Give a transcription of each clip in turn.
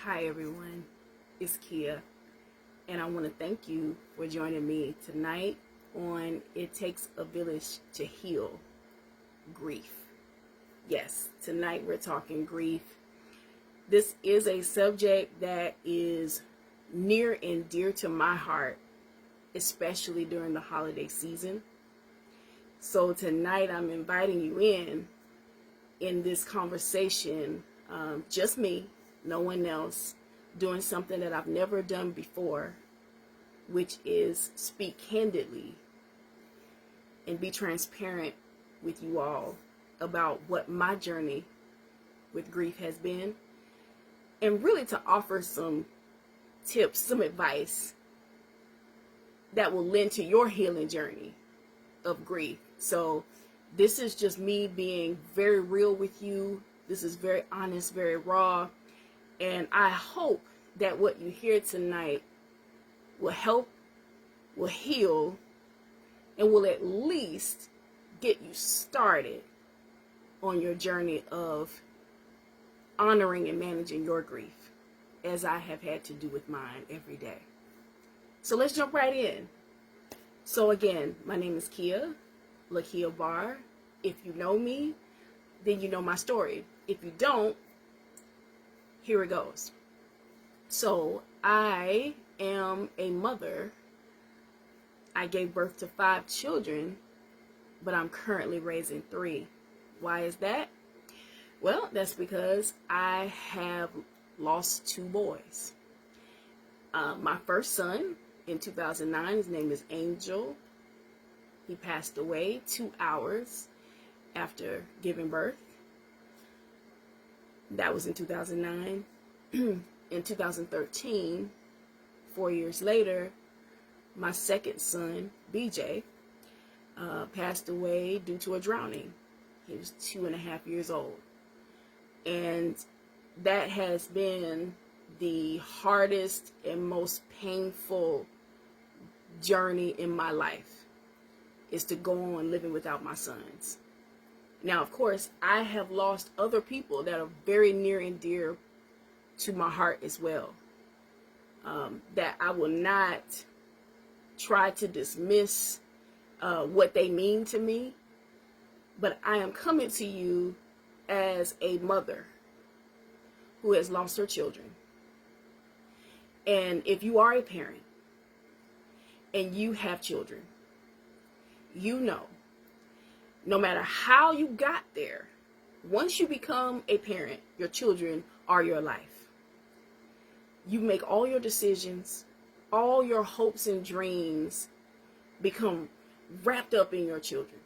Hi everyone, it's Kia, and I want to thank you for joining me tonight on It Takes a Village to Heal Grief. Yes, tonight we're talking grief. This is a subject that is near and dear to my heart, especially during the holiday season. So tonight I'm inviting you in this conversation, just me, no one else, doing something that I've never done before, which is speak candidly and be transparent with you all about what my journey with grief has been, and really to offer some tips, some advice that will lend to your healing journey of grief. So this is just me being very real with you. This is very honest, very raw. And I hope that what you hear tonight will help, will heal, and will at least get you started on your journey of honoring and managing your grief, as I have had to do with mine every day. So let's jump right in. So again, my name is Kia, Lakia Barr. If you know me, then you know my story. If you don't, here it goes. So I am a mother. I gave birth to 5 children, but I'm currently raising 3. Why is that? Well, that's because I have lost 2 boys. My first son in 2009, his name is Angel. He passed away 2 hours after giving birth. That was in 2009. In 2013, 4 years later, my second son, BJ, passed away due to a drowning. He was 2.5 years old. And that has been the hardest and most painful journey in my life, is to go on living without my sons. Now, of course, I have lost other people that are very near and dear to my heart as well, that I will not try to dismiss what they mean to me, but I am coming to you as a mother who has lost her children. And if you are a parent and you have children, you know, no matter how you got there, once you become a parent, your children are your life. You make all your decisions, all your hopes and dreams become wrapped up in your children.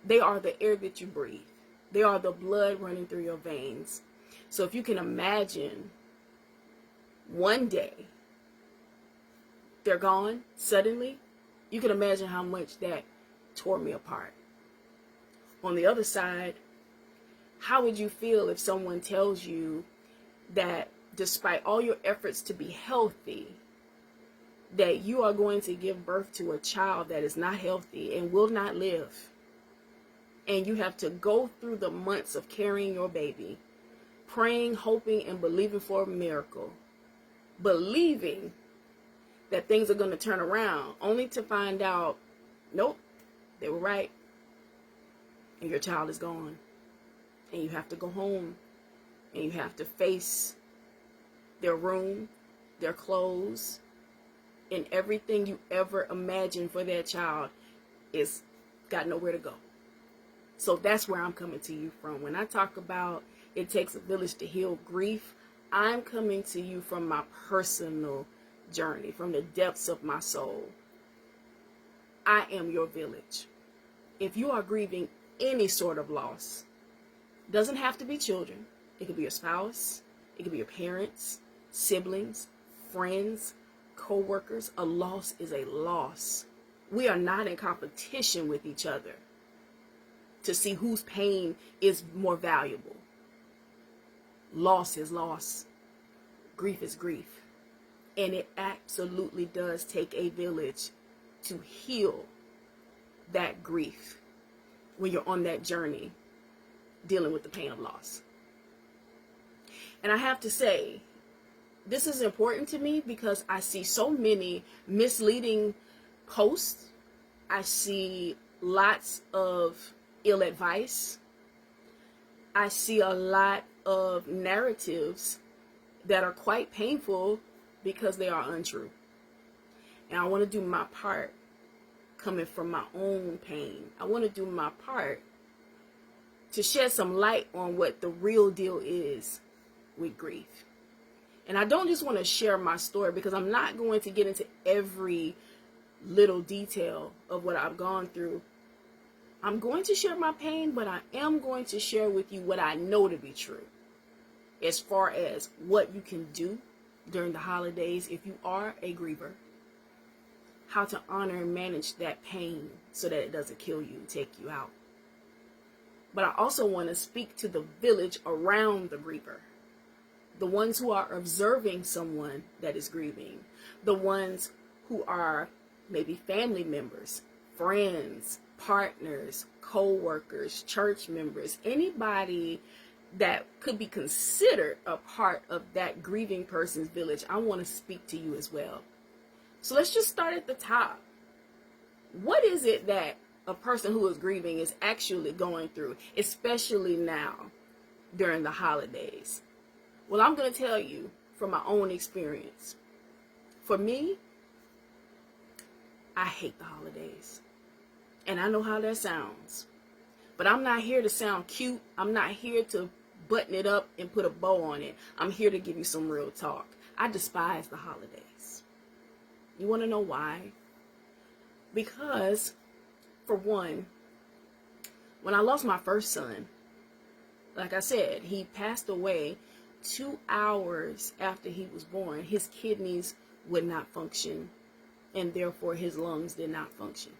They are the air that you breathe. They are the blood running through your veins. So if you can imagine one day they're gone suddenly, you can imagine how much that tore me apart. On the other side, how would you feel if someone tells you that despite all your efforts to be healthy, that you are going to give birth to a child that is not healthy and will not live? And you have to go through the months of carrying your baby, praying, hoping, and believing for a miracle, believing that things are going to turn around, only to find out, nope, they were right, and your child is gone. And you have to go home, and you have to face their room, their clothes, and everything you ever imagined for that child is got nowhere to go. So that's where I'm coming to you from. When I talk about it takes a village to heal grief, I'm coming to you from my personal journey, from the depths of my soul. I am your village. If you are grieving any sort of loss, doesn't have to be children. It could be your spouse. It could be your parents, siblings, friends, co-workers. A loss is a loss. We are not in competition with each other to see whose pain is more valuable. Loss is loss. Grief is grief. And it absolutely does take a village to heal that grief when you're on that journey dealing with the pain of loss. And I have to say, This is important to me because I see so many misleading posts. I see lots of ill advice. I see a lot of narratives that are quite painful because they are untrue. And I want to do my part coming from my own pain. I want to do my part to shed some light on what the real deal is with grief. And I don't just want to share my story because I'm not going to get into every little detail of what I've gone through. I'm going to share my pain, but I am going to share with you what I know to be true as far as what you can do during the holidays if you are a griever, how to honor and manage that pain so that it doesn't kill you and take you out. But I also want to speak to the village around the griever, the ones who are observing someone that is grieving, the ones who are maybe family members, friends, partners, co-workers, church members, anybody that could be considered a part of that grieving person's village. I want to speak to you as well. So let's just start at the top. What is it that a person who is grieving is actually going through, especially now during the holidays? Well, I'm going to tell you from my own experience. For me, I hate the holidays. And I know how that sounds. But I'm not here to sound cute. I'm not here to button it up and put a bow on it. I'm here to give you some real talk. I despise the holidays. You want to know why? Because, for one, when I lost my first son, like I said, he passed away 2 hours after he was born. His kidneys would not function, and therefore his lungs did not function.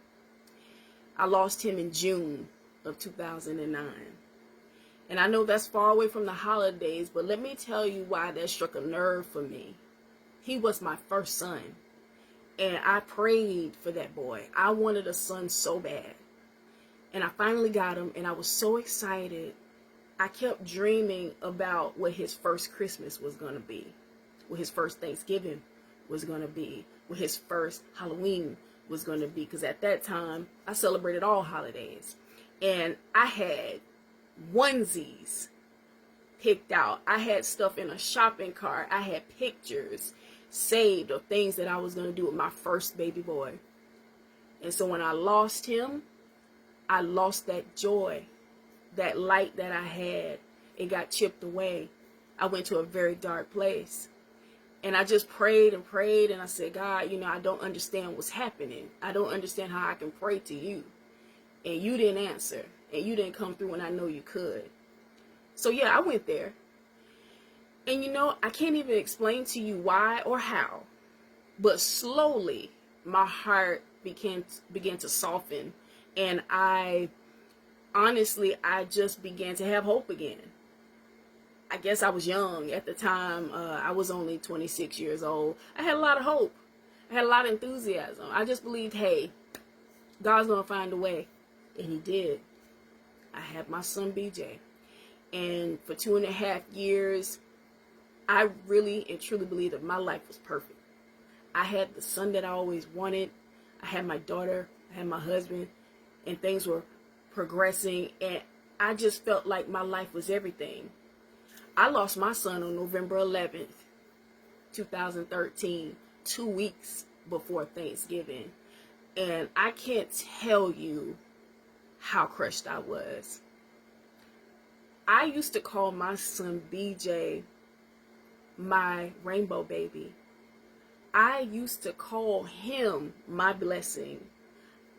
I lost him in June of 2009. And I know that's far away from the holidays, but let me tell you why that struck a nerve for me. He was my first son, and I prayed for that boy. I wanted a son so bad. And I finally got him, and I was so excited. I kept dreaming about what his first Christmas was going to be, what his first Thanksgiving was going to be, what his first Halloween was going to be, because at that time I celebrated all holidays, and I had onesies picked out. I had stuff in a shopping cart. I had pictures saved of things that I was going to do with my first baby boy. And so when I lost him, I lost that joy, that light that I had. It got chipped away. I went to a very dark place. And I just prayed and prayed, and I said, God, I don't understand what's happening. I don't understand how I can pray to you. And you didn't answer, and you didn't come through when I know you could. So yeah, I went there. And I can't even explain to you why or how, but slowly my heart began to soften, and I just began to have hope again. I guess I was young at the time. I was only 26 years old. I had a lot of hope. I had a lot of enthusiasm. I just believed, hey, God's going to find a way. And he did. I had my son, BJ. And for 2.5 years, I really and truly believed that my life was perfect. I had the son that I always wanted. I had my daughter. I had my husband. And things were progressing. And I just felt like my life was everything. I lost my son on November 11th, 2013, 2 weeks before Thanksgiving. And I can't tell you how crushed I was. I used to call my son BJ my rainbow baby. I used to call him my blessing.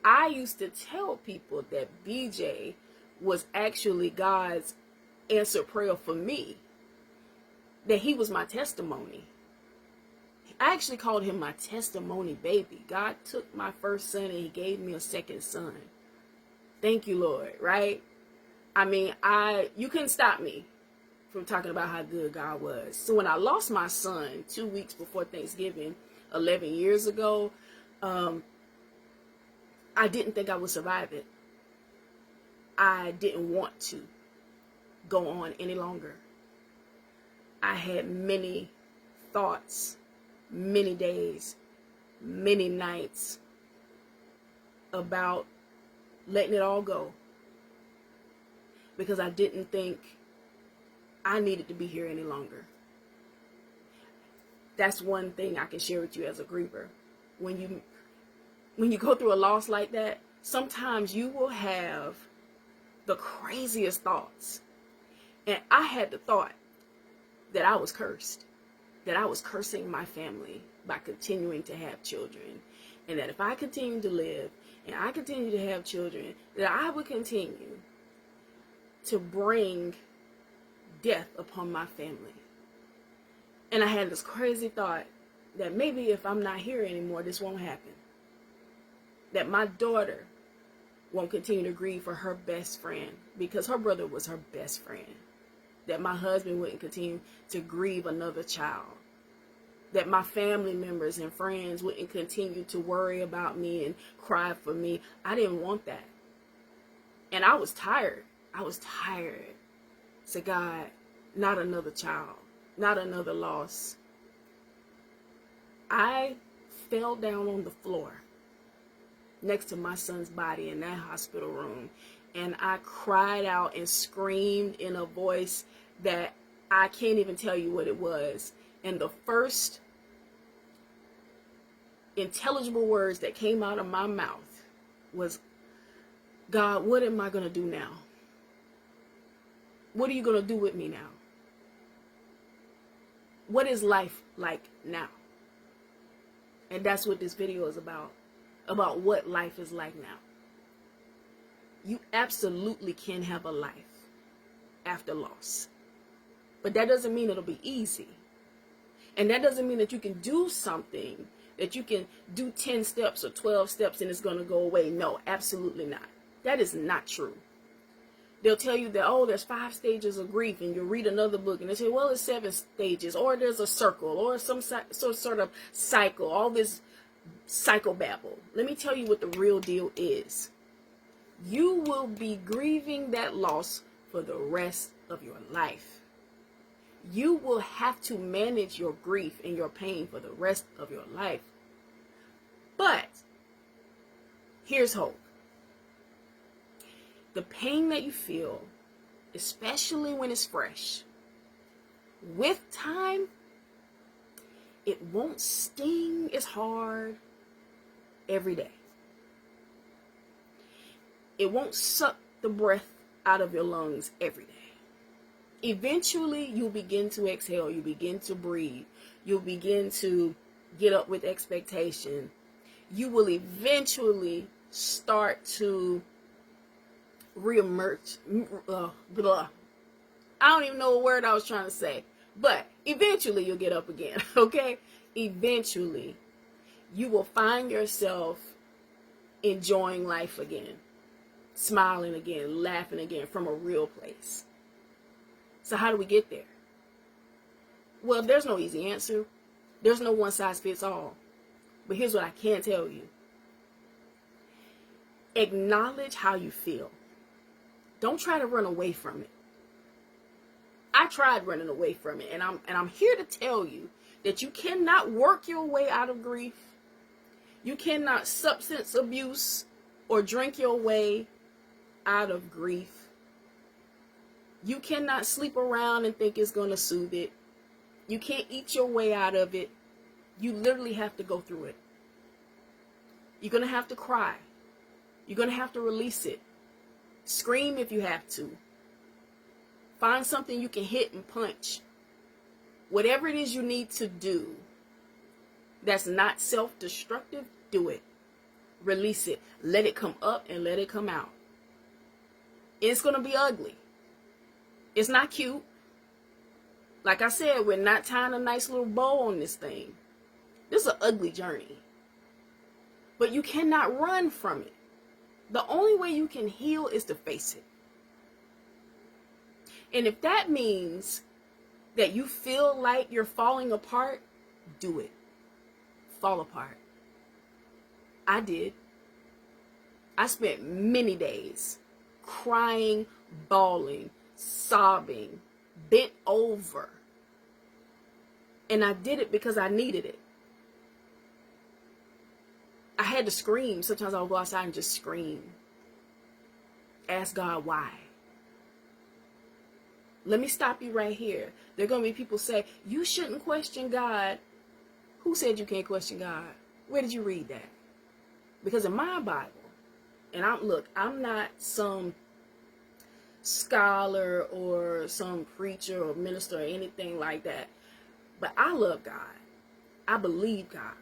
I used to tell people that BJ was actually God's answered prayer for me, that he was my testimony. I actually called him my testimony baby. God took my first son and he gave me a second son. Thank you, Lord, right? I mean, you couldn't stop me from talking about how good God was. So when I lost my son 2 weeks before Thanksgiving, 11 years ago, I didn't think I would survive it. I didn't want to go on any longer. I had many thoughts, many days, many nights about letting it all go, because I didn't think I needed to be here any longer. That's one thing I can share with you as a griever. When you go through a loss like that, sometimes you will have the craziest thoughts. And I had the thought that I was cursed, that I was cursing my family by continuing to have children, and that if I continued to live and I continued to have children, that I would continue to bring death upon my family. And I had this crazy thought that maybe if I'm not here anymore, this won't happen. That my daughter won't continue to grieve for her best friend because her brother was her best friend. That my husband wouldn't continue to grieve another child. That my family members and friends wouldn't continue to worry about me and cry for me. I didn't want that. And I was tired. I was tired. So God, not another child, not another loss. I fell down on the floor next to my son's body in that hospital room, and I cried out and screamed in a voice that I can't even tell you what it was. And the first intelligible words that came out of my mouth was, God, what am I going to do now? What are you going to do with me now? What is life like now? And that's what this video is about what life is like now. You absolutely can have a life after loss. But that doesn't mean it'll be easy. And that doesn't mean that you can do something, that you can do 10 steps or 12 steps and it's going to go away. No, absolutely not. That is not true. They'll tell you that, oh, there's 5 stages of grief, and you'll read another book and they say, well, it's 7 stages, or there's a circle, or some sort of cycle, all this psychobabble. Let me tell you what the real deal is. You will be grieving that loss for the rest of your life. You will have to manage your grief and your pain for the rest of your life. But here's hope. The pain that you feel, especially when it's fresh, with time, it won't sting as hard every day. It won't suck the breath out of your lungs every day. Eventually, you'll begin to exhale. You begin to breathe. You'll begin to get up with expectation. You will eventually start to reemerge. I don't even know what word I was trying to say. But eventually, you'll get up again. Okay? Eventually, you will find yourself enjoying life again. Smiling again, laughing again from a real place. So how do we get there? Well, there's no easy answer. There's no one size fits all. But here's what I can tell you. Acknowledge how you feel. Don't try to run away from it. I tried running away from it, and I'm here to tell you that you cannot work your way out of grief. You cannot substance abuse or drink your way out of grief. You cannot sleep around and think it's going to soothe it. You can't eat your way out of it. You literally have to go through it. You're going to have to cry. You're going to have to release it. Scream if you have to. Find something you can hit and punch. Whatever it is you need to do that's not self-destructive, do it. Release it. Let it come up and let it come out. It's going to be ugly. It's not cute. Like I said, we're not tying a nice little bow on this thing. This is an ugly journey. But you cannot run from it. The only way you can heal is to face it. And if that means that you feel like you're falling apart, do it. Fall apart. I did. I spent many days crying, bawling, sobbing, bent over. And I did it because I needed it. I had to scream. Sometimes I'll go outside and just scream. Ask God why. Let me stop you right here. There are going to be people say, you shouldn't question God. Who said you can't question God? Where did you read that? Because in my Bible, and I'm not some scholar or some preacher or minister or anything like that, but I love God. I believe God.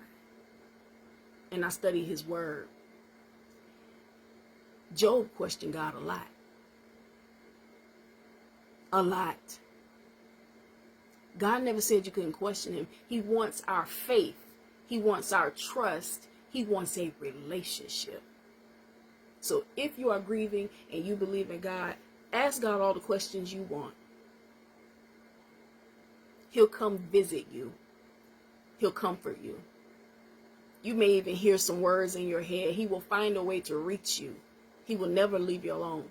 And I study his word. Job questioned God a lot. A lot. God never said you couldn't question him. He wants our faith. He wants our trust. He wants a relationship. So if you are grieving and you believe in God, ask God all the questions you want. He'll come visit you. He'll comfort you. You may even hear some words in your head. He will find a way to reach you. He will never leave you alone.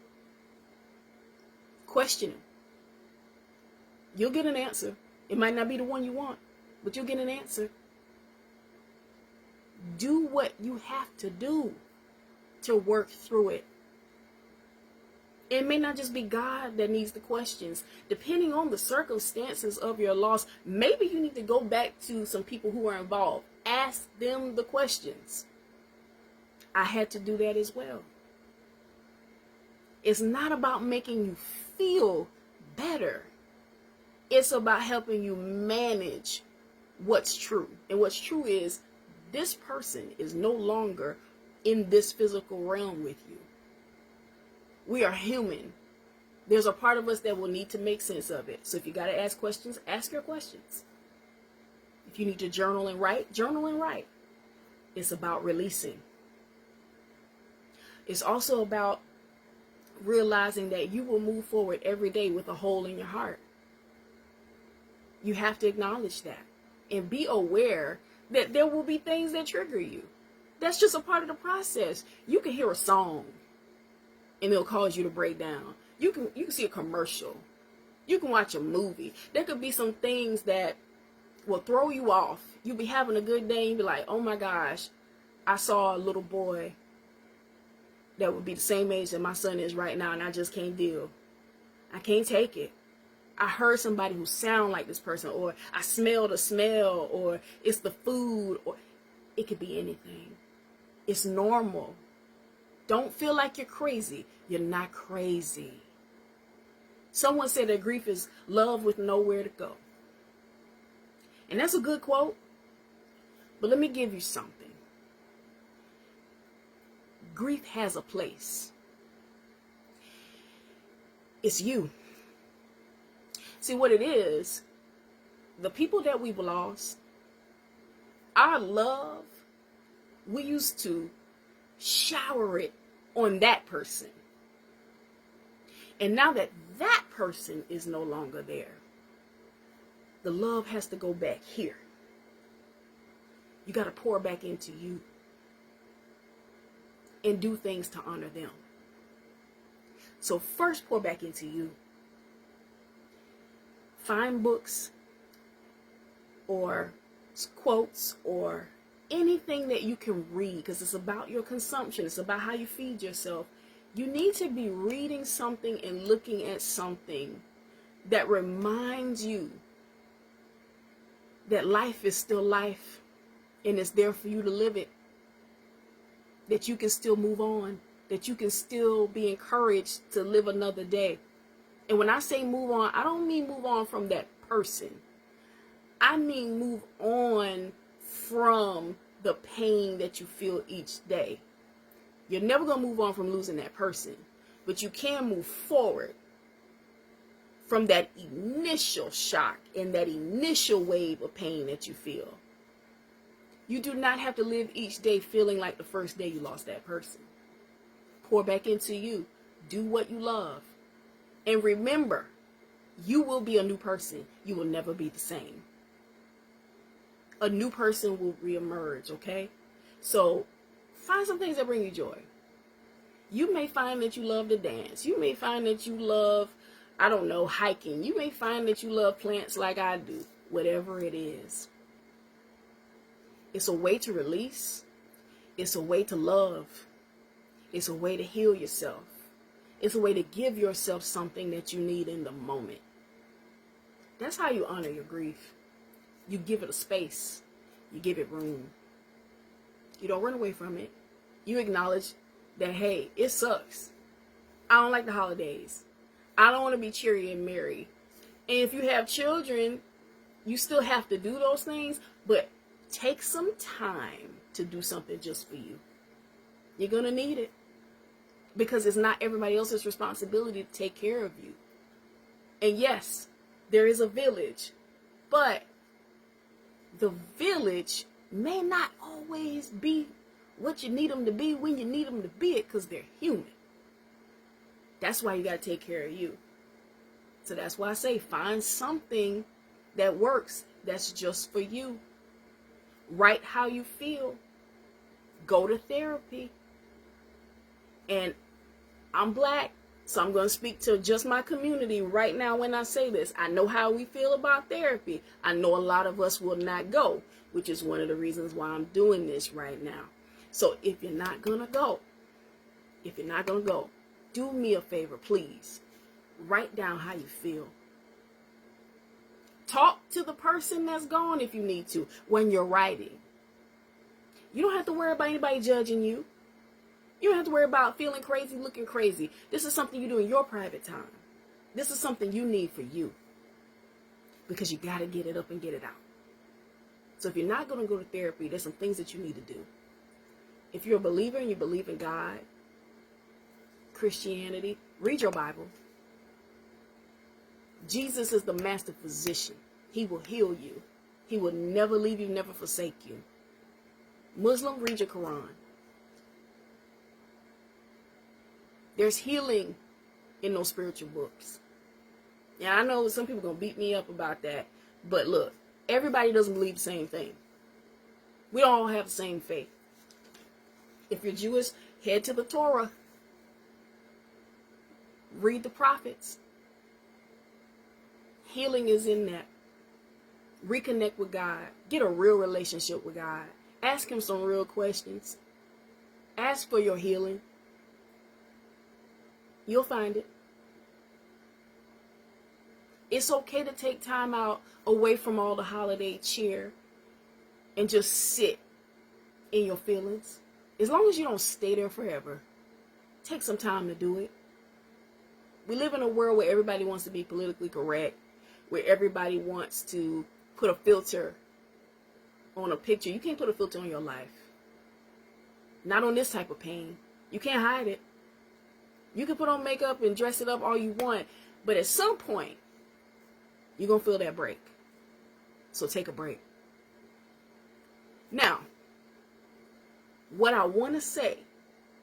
Question him. You'll get an answer. It might not be the one you want, but you'll get an answer. Do what you have to do to work through it. It may not just be God that needs the questions. Depending on the circumstances of your loss, maybe you need to go back to some people who are involved. Ask them the questions. I had to do that as well. It's not about making you feel better. It's about helping you manage what's true. And what's true is this person is no longer in this physical realm with you. We are human. There's a part of us that will need to make sense of it. So if you got to ask questions, ask your questions. If you need to journal and write, journal and write. It's about releasing. It's also about realizing that you will move forward every day with a hole in your heart. You have to acknowledge that and be aware that there will be things that trigger you. That's just a part of the process. You can hear a song and it'll cause you to break down. You can see a commercial. You can watch a movie. There could be some things that will throw you off. You'll be having a good day and be like, oh my gosh, I saw a little boy that would be the same age that my son is right now, and I just can't deal. I can't take it. I heard somebody who sound like this person, or I smelled a smell, or it's the food, or it could be anything. It's normal. Don't feel like you're crazy. You're not crazy. Someone said that grief is love with nowhere to go. And that's a good quote. But let me give you something. Grief has a place. It's you. See what it is, the people that we've lost, our love, we used to shower it on that person. And now that that person is no longer there, the love has to go back here. You got to pour back into you and do things to honor them. So first, pour back into you. Find books or quotes or anything that you can read, because it's about your consumption. It's about how you feed yourself. You need to be reading something and looking at something that reminds you that life is still life and it's there for you to live it. That you can still move on. That you can still be encouraged to live another day. And when I say move on, I don't mean move on from that person. I mean move on from the pain that you feel each day. You're never going to move on from losing that person, but you can move forward from that initial shock and that initial wave of pain that you feel. You do not have to live each day feeling like the first day you lost that person. Pour back into you. Do what you love. And remember, you will be a new person. You will never be the same. A new person will reemerge, okay? So find some things that bring you joy. You may find that you love to dance. You may find that you love, I don't know, hiking. You may find that you love plants like I do. whatever it is. It's a way to release. It's a way to love. It's a way to heal yourself. It's a way to give yourself something that you need in the moment. That's how you honor your grief. You give it a space. You give it room. You don't run away from it. You acknowledge that, hey, it sucks. I don't like the holidays. I don't want to be cheery and merry. And if you have children, you still have to do those things, but take some time to do something just for you. You're going to need it because it's not everybody else's responsibility to take care of you. And yes, there is a village, but the village may not always be what you need them to be when you need them to be it, because they're human. That's why you got to take care of you. So that's why I say find something that works, that's just for you. Write how you feel. Go to therapy. And I'm Black, so I'm going to speak to just my community right now when I say this. I know how we feel about therapy. I know a lot of us will not go, which is one of the reasons why I'm doing this right now. So if you're not going to go, do me a favor, please. Write down how you feel. Talk to the person that's gone if you need to when you're writing. You don't have to worry about anybody judging you. You don't have to worry about feeling crazy, looking crazy. This is something you do in your private time. This is something you need for you. Because you got to get it up and get it out. So if you're not going to go to therapy, there's some things that you need to do. If you're a believer and you believe in God, Christianity, read your Bible. Jesus is the master physician. He will heal you. He will never leave you, never forsake you. Muslim, read your Quran. There's healing in those spiritual books. Yeah, I know some people are going to beat me up about that. But look, everybody doesn't believe the same thing. We don't all have the same faith. If you're Jewish, head to the Torah. Read the prophets. Healing is in that. Reconnect with God. Get a real relationship with God. Ask him some real questions. Ask for your healing. You'll find it. It's okay to take time out away from all the holiday cheer and just sit in your feelings. As long as you don't stay there forever, take some time to do it. We live in a world where everybody wants to be politically correct, where everybody wants to put a filter on a picture. You can't put a filter on your life. Not on this type of pain. You can't hide it. You can put on makeup and dress it up all you want, but at some point, you're going to feel that break. So take a break. Now, what I want to say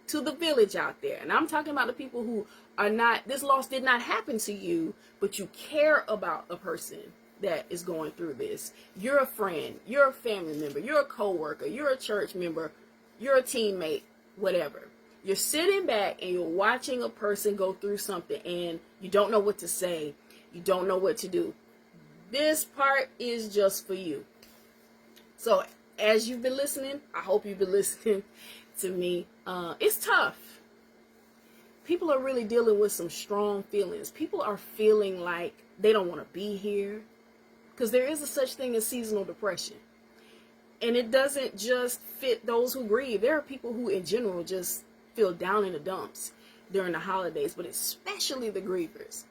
to the village out there, and I'm talking about the people who are not, this loss did not happen to you, but you care about a person that is going through this. You're a friend, you're a family member, you're a coworker, you're a church member, you're a teammate, whatever. You're sitting back and you're watching a person go through something and you don't know what to say. You don't know what to do. This part is just for you. So as you've been listening, I hope you've been listening to me. It's tough. People are really dealing with some strong feelings. People are feeling like they don't want to be here. Because there is a such thing as seasonal depression. And it doesn't just fit those who grieve. There are people who in general just feel down in the dumps during the holidays, but especially the grievers.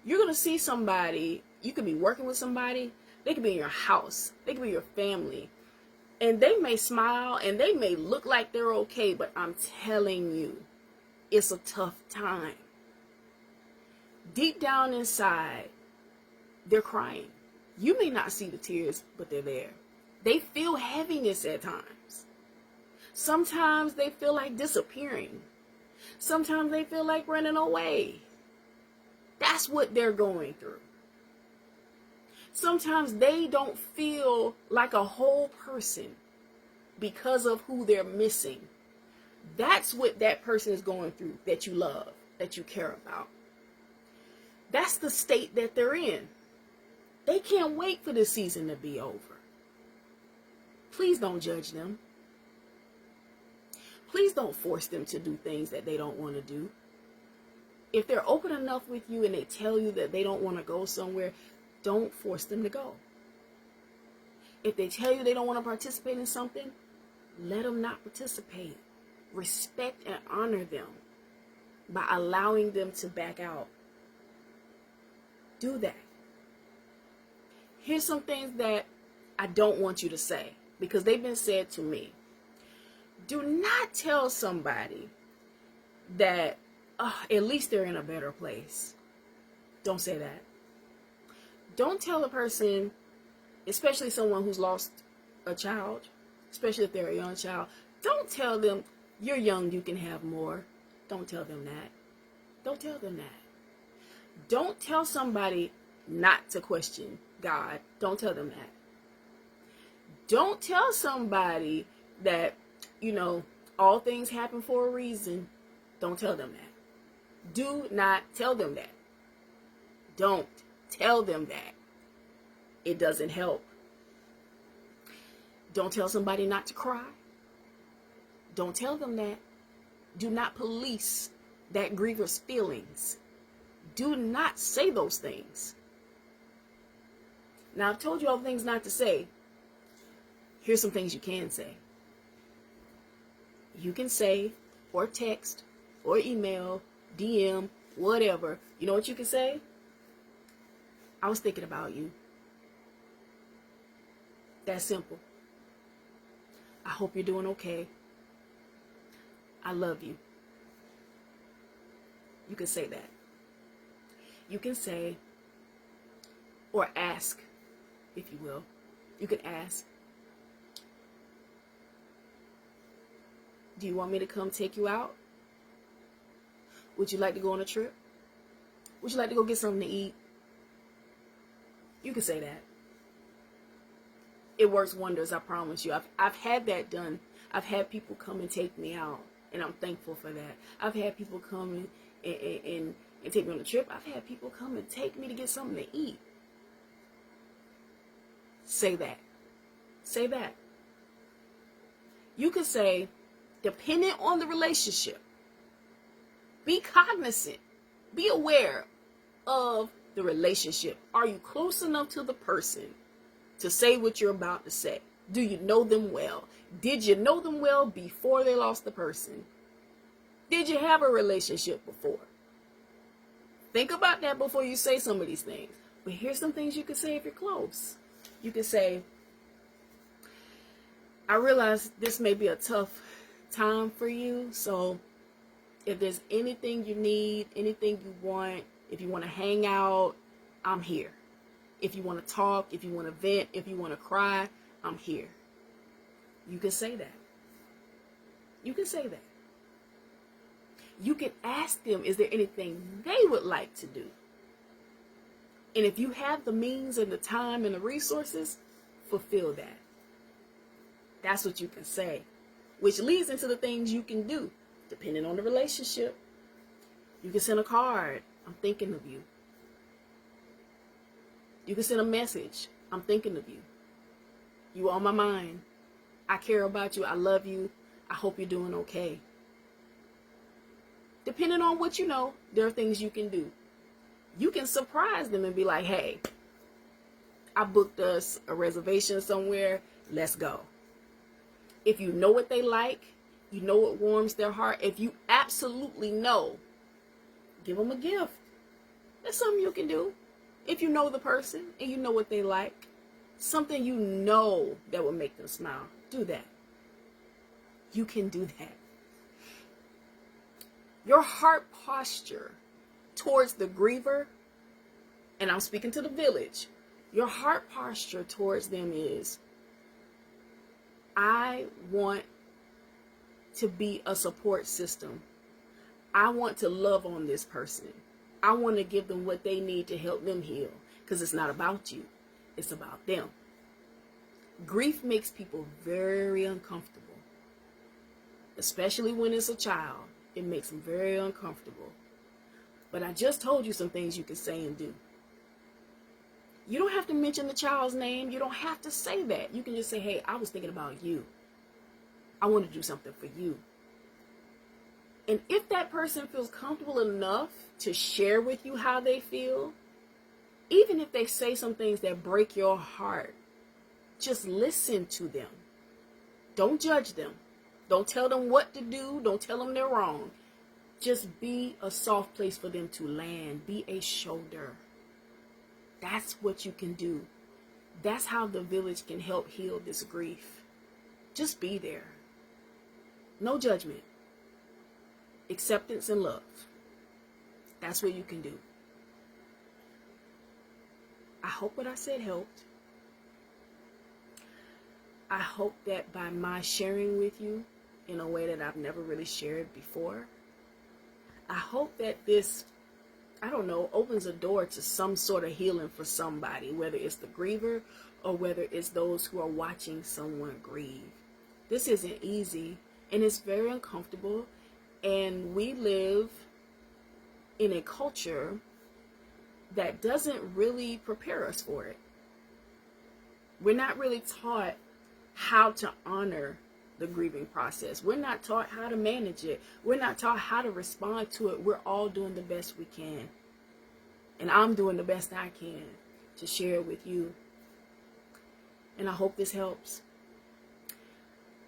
You're going to see somebody, you could be working with somebody, they could be in your house, they could be your family, and they may smile and they may look like they're okay, but I'm telling you, it's a tough time. Deep down inside, they're crying. You may not see the tears, but they're there. They feel heaviness at times. Sometimes they feel like disappearing. Sometimes they feel like running away. That's what they're going through. Sometimes they don't feel like a whole person because of who they're missing. That's what that person is going through that you love, that you care about. That's the state that they're in. They can't wait for this season to be over. Please don't judge them. Please don't force them to do things that they don't want to do. If they're open enough with you and they tell you that they don't want to go somewhere, don't force them to go. If they tell you they don't want to participate in something, let them not participate. Respect and honor them by allowing them to back out. Do that. Here's some things that I don't want you to say because they've been said to me. Do not tell somebody that at least they're in a better place. Don't say that. Don't tell a person, especially someone who's lost a child, especially if they're a young child, don't tell them, you're young, you can have more. Don't tell them that. Don't tell them that. Don't tell somebody not to question God. Don't tell them that. Don't tell somebody that, all things happen for a reason. Don't tell them that. Do not tell them that. Don't tell them that. It doesn't help. Don't tell somebody not to cry. Don't tell them that. Do not police that griever's feelings. Do not say those things. Now, I've told you all the things not to say. Here's some things you can say. You can say, or text, or email, DM, whatever. You know what you can say? I was thinking about you. That's simple. I hope you're doing okay. I love you. You can say that. You can say, or ask, if you will. You can ask, do you want me to come take you out? Would you like to go on a trip? Would you like to go get something to eat? You can say that. It works wonders, I promise you. I've had that done. I've had people come and take me out, and I'm thankful for that. I've had people come and take me on a trip. I've had people come and take me to get something to eat. Say that. Say that. You could say, depending on the relationship, be cognizant, be aware of the relationship. Are you close enough to the person to say what you're about to say? Do you know them well? Did you know them well before they lost the person? Did you have a relationship before? Think about that before you say some of these things. But here's some things you can say if you're close. You can say, I realize this may be a tough time for you, so if there's anything you need, anything you want, if you want to hang out, I'm here. If you want to talk, if you want to vent, if you want to cry, I'm here. You can say that. You can say that. You can ask them, is there anything they would like to do? And if you have the means and the time and the resources, fulfill that. That's what you can say, which leads into the things you can do, depending on the relationship. You can send a card, I'm thinking of you. You can send a message, I'm thinking of you. You on my mind. I care about you, I love you, I hope you're doing okay. Depending on what you know, there are things you can do. You can surprise them and be like, hey, I booked us a reservation somewhere, let's go. If you know what they like, you know what warms their heart, if you absolutely know, give them a gift. That's something you can do. If you know the person and you know what they like, something you know that will make them smile, do that. You can do that. Your heart posture towards the griever, and I'm speaking to the village, your heart posture towards them is, I want to be a support system. I want to love on this person. I want to give them what they need to help them heal, because it's not about you. It's about them. Grief makes people very uncomfortable, especially when it's a child. It makes them very uncomfortable. But I just told you some things you can say and do. You don't have to mention the child's name. You don't have to say that. You can just say, hey, I was thinking about you. I want to do something for you. And if that person feels comfortable enough to share with you how they feel, even if they say some things that break your heart, just listen to them. Don't judge them. Don't tell them what to do. Don't tell them they're wrong. Just be a soft place for them to land. Be a shoulder. That's what you can do. That's how the village can help heal this grief. Just be there. No judgment. Acceptance and love. That's what you can do. I hope what I said helped. I hope that by my sharing with you in a way that I've never really shared before, I hope that this, I don't know, opens a door to some sort of healing for somebody, whether it's the griever or whether it's those who are watching someone grieve. This isn't easy, and it's very uncomfortable, and we live in a culture that doesn't really prepare us for it. We're not really taught how to honor the grieving process. We're not taught how to manage it. We're not taught how to respond to it. We're all doing the best we can. And I'm doing the best I can to share it with you. And I hope this helps.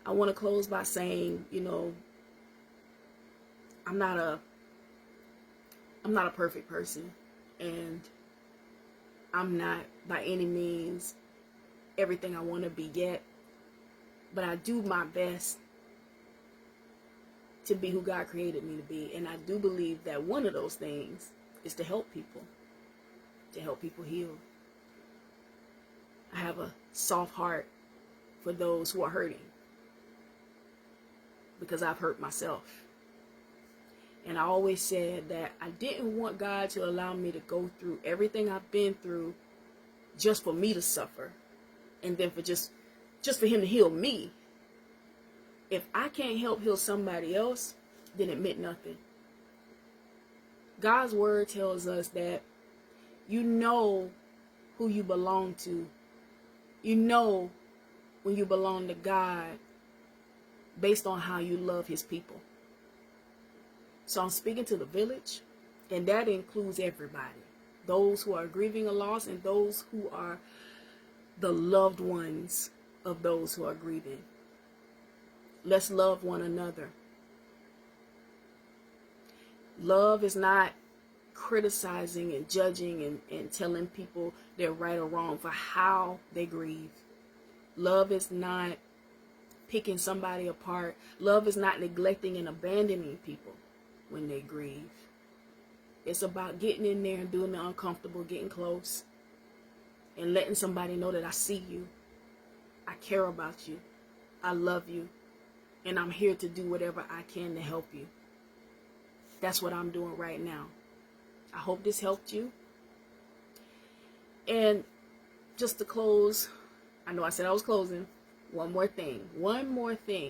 I want to close by saying, I'm not a perfect person, and I'm not by any means everything I want to be yet. But I do my best to be who God created me to be. And I do believe that one of those things is to help people heal. I have a soft heart for those who are hurting, because I've hurt myself. And I always said that I didn't want God to allow me to go through everything I've been through just for me to suffer, and then for just for him to heal me. If I can't help heal somebody else, then it meant nothing. God's word tells us that you know who you belong to. You know when you belong to God based on how you love his people. So I'm speaking to the village, and that includes everybody. Those who are grieving a loss and those who are the loved ones of those who are grieving. Let's love one another. Love is not criticizing and judging and telling people they're right or wrong for how they grieve. Love is not picking somebody apart. Love is not neglecting and abandoning people when they grieve. It's about getting in there and doing the uncomfortable, getting close, and letting somebody know that I see you. I care about you. I love you. And I'm here to do whatever I can to help you. That's what I'm doing right now. I hope this helped you. And just to close, I know I said I was closing. One more thing.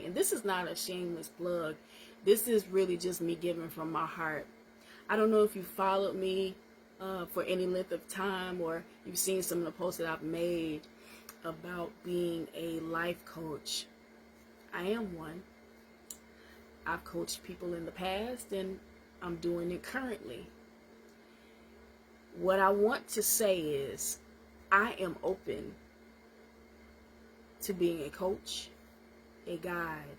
And this is not a shameless plug. This is really just me giving from my heart. I don't know if you followed me for any length of time, or you've seen some of the posts that I've made about being a life coach. I am one. I've coached people in the past, and I'm doing it currently. What I want to say is, I am open to being a coach, a guide,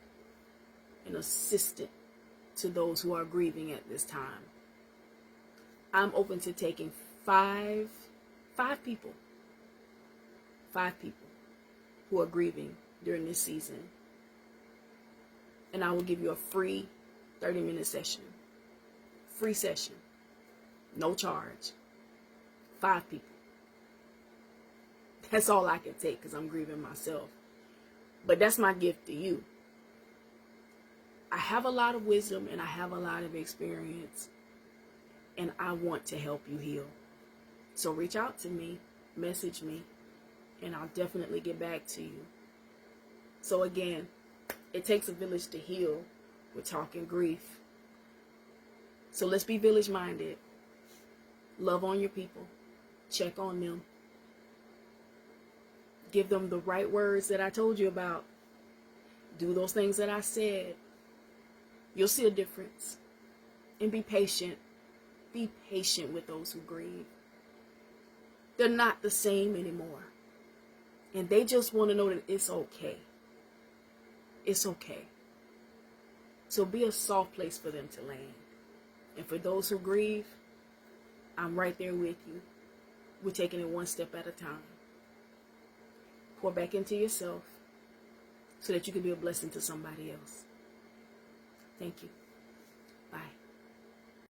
an assistant to those who are grieving at this time. I'm open to taking five people who are grieving during this season. And I will give you a free 30-minute session. Free session. No charge. 5 people. That's all I can take because I'm grieving myself. But that's my gift to you. I have a lot of wisdom and I have a lot of experience. And I want to help you heal. So reach out to me. Message me. And I'll definitely get back to you. So again, it takes a village to heal. We're talking grief. So let's be village minded. Love on your people. Check on them. Give them the right words that I told you about. Do those things that I said. You'll see a difference. And be patient. Be patient with those who grieve. They're not the same anymore. And they just want to know that it's okay. It's okay. So be a soft place for them to land. And for those who grieve, I'm right there with you. We're taking it one step at a time. Pour back into yourself so that you can be a blessing to somebody else. Thank you. Bye.